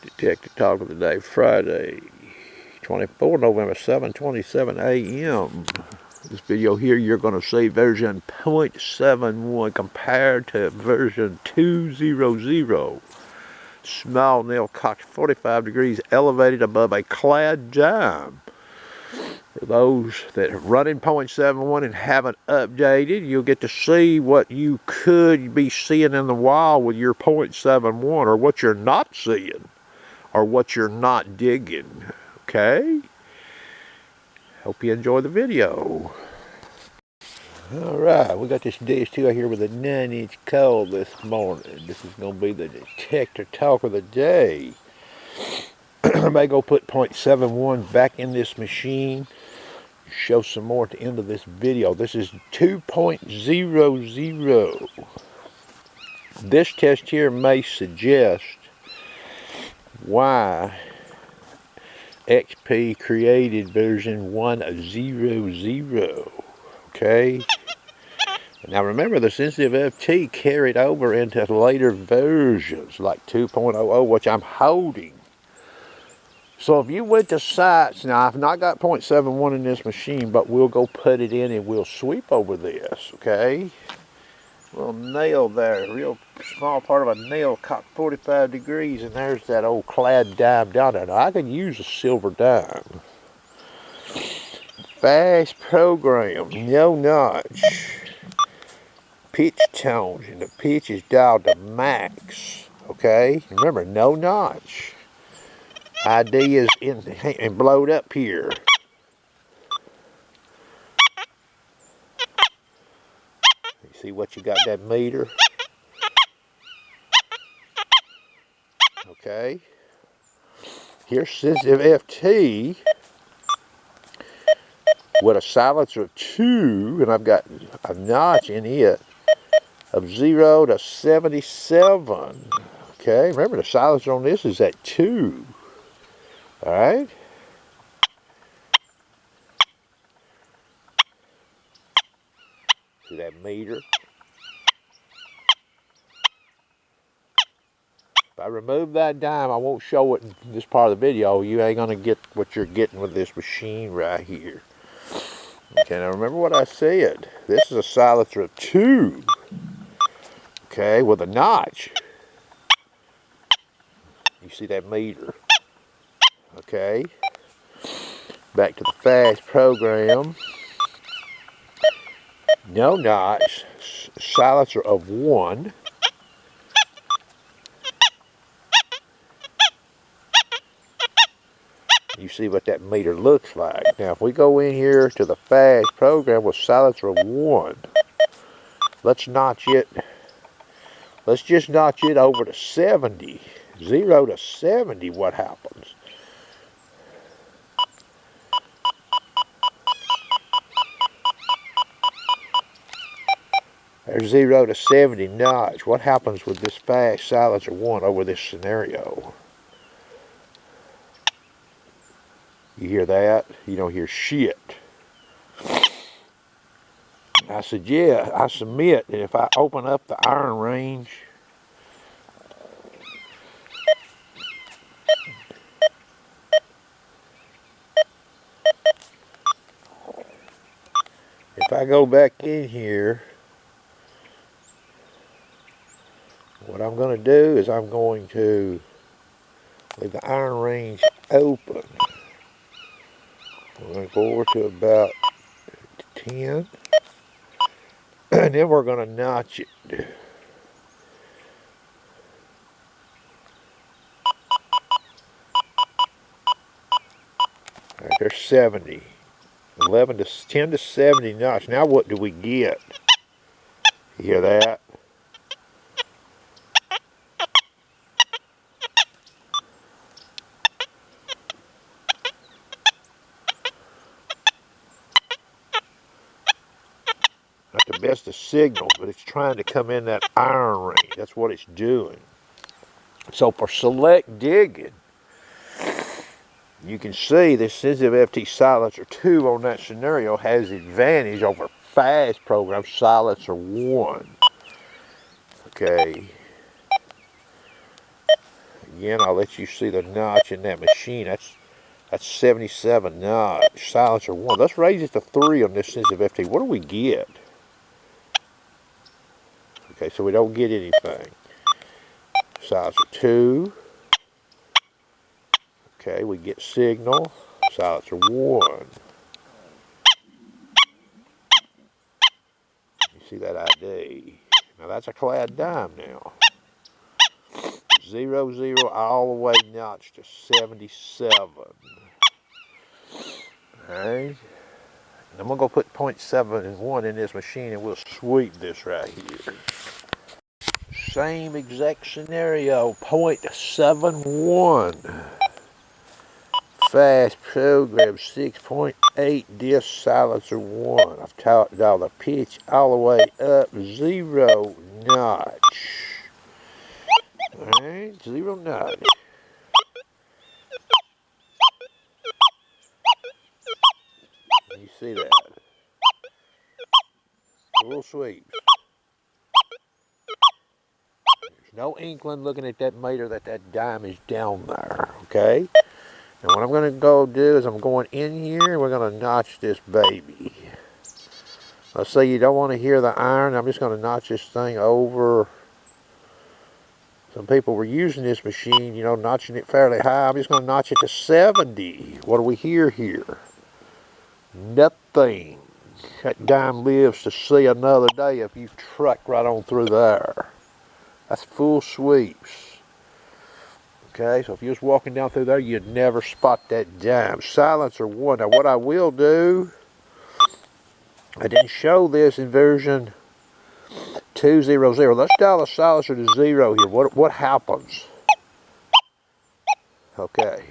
Detective Talk of the Day, Friday, 24 November, 7:27 a.m. This video here, you're going to see version 0.71 compared to version 2.0. Small nail cocked 45 degrees elevated above a clad dime. For those that are running 0.71 and haven't updated, you'll get to see what you could be seeing in the wild with your 0.71, or what you're not seeing, or what you're not digging. Okay? Hope you enjoy the video. Alright, we got this DS2 out here with a 9-inch coil this morning. This is going to be the detector talk of the day. I may go put 0.71 back in this machine. Show some more at the end of this video. This is 2.00. This test here may suggest why XP created version 1.00. Okay? Now remember, the sensitive FT carried over into later versions like 2.00, which I'm holding. So if you went to sites, now I've not got 0.71 in this machine, but we'll go put it in and we'll sweep over this, okay? Little nail there, real small part of a nail cocked 45 degrees, and there's that old clad dime down there. Now I could use a silver dime. Fast program, no notch. Pitch tones, and the pitch is dialed to max, okay? Remember, no notch. ID is in and blowed up here. You see what you got, that meter? Okay. Here's sensitive FT with a silencer of 2, and I've got a notch in it of 0 to 77. Okay, remember the silencer on this is at 2. Alright? See that meter? If I remove that dime, I won't show it in this part of the video. You ain't going to get what you're getting with this machine right here. Okay, now remember what I said. This is a silencer of 2. Okay, with a notch. You see that meter? Okay. Back to the fast program. No notch. Silencer of 1. You see what that meter looks like. Now if we go in here to the fast program with silencer of 1, let's notch it. Let's just notch it over to 70. 0 to 70, what happens? There's 0 to 70 notch. What happens with this fast silencer 1 over this scenario? You hear that? You don't hear shit. I submit that if I open up the iron range, if I go back in here, what I'm going to do is I'm going to leave the iron range open. We're going to go over to about 10. And then we're going to notch it. All right, there's 70. 10 to 70 notch. Now what do we get? You hear that? Not the best of signals, but it's trying to come in that iron range. That's what it's doing. So for select digging, you can see this sensitive FT silencer 2 on that scenario has advantage over fast program silencer 1. Okay. Again, I'll let you see the notch in that machine. That's 77 notch. Silencer 1. Let's raise it to 3 on this sensitive FT. What do we get? Okay, so we don't get anything. Silencer 2. Okay, we get signal. Silencer 1. You see that ID. Now that's a clad dime now. 0, 0, all the way notched to 77. Alright. I'm going to go put 0.71 in this machine and we'll sweep this right here. Same exact scenario, 0.71. Fast program 6.8 disc silencer 1. I've dialed the pitch all the way up, 0 notch. Alright, 0 notch. You see that? Full sweeps. There's no inkling looking at that meter that dime is down there, okay? And what I'm going to go do is I'm going in here and we're going to notch this baby. Let's say you don't want to hear the iron. I'm just going to notch this thing over. Some people were using this machine, you know, notching it fairly high. I'm just going to notch it to 70. What do we hear here? Nothing. That dime lives to see another day if you truck right on through there. That's full sweeps. Okay, so if you're just walking down through there, you'd never spot that dime. Silencer 1. Now what I will do, I didn't show this in version 200. Let's dial the silencer to 0 here. What happens? Okay.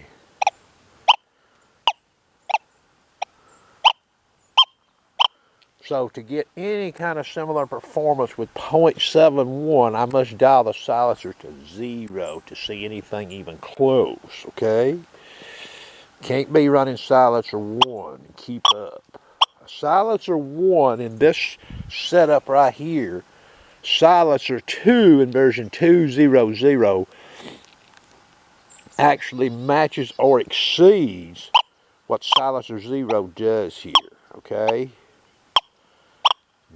So to get any kind of similar performance with 0.71, I must dial the silencer to 0 to see anything even close, okay? Can't be running silencer 1 and keep up. Silencer 1 in this setup right here, silencer 2 in version 200 actually matches or exceeds what silencer 0 does here, okay?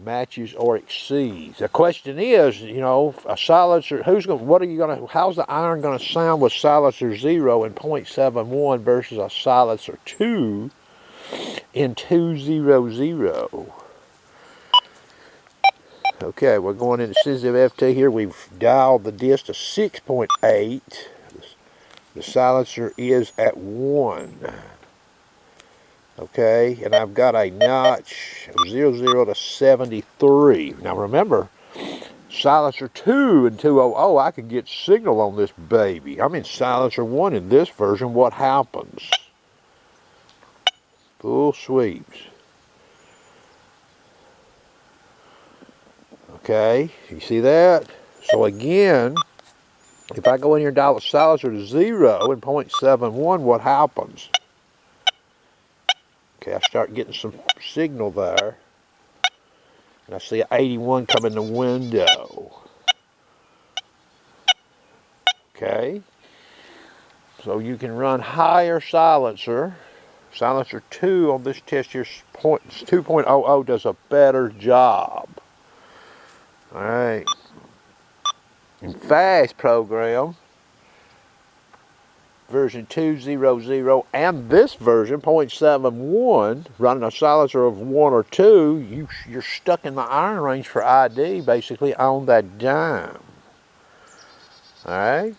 Matches or exceeds. The question is, you know, a silencer, how's the iron going to sound with silencer 0 in 0.71 versus a silencer 2 in 200? Okay, we're going into sensitive FT here. We've dialed the disc to 6.8. The silencer is at 1. Okay, and I've got a notch of 00 to 73. Now remember, silencer 2 and 200, I can get signal on this baby. I'm in silencer 1 in this version. What happens? Full sweeps. Okay, you see that? So again, if I go in here and dial the silencer to 0 and 0.71, what happens? Okay, I start getting some signal there. And I see an 81 come in the window. Okay. So you can run higher silencer. Silencer 2 on this test here, 2.00 does a better job. Alright. In fast program, version 200 and this version, 0.71, running a silencer of 1 or 2, you're stuck in the iron range for ID, basically, on that dime. Alright?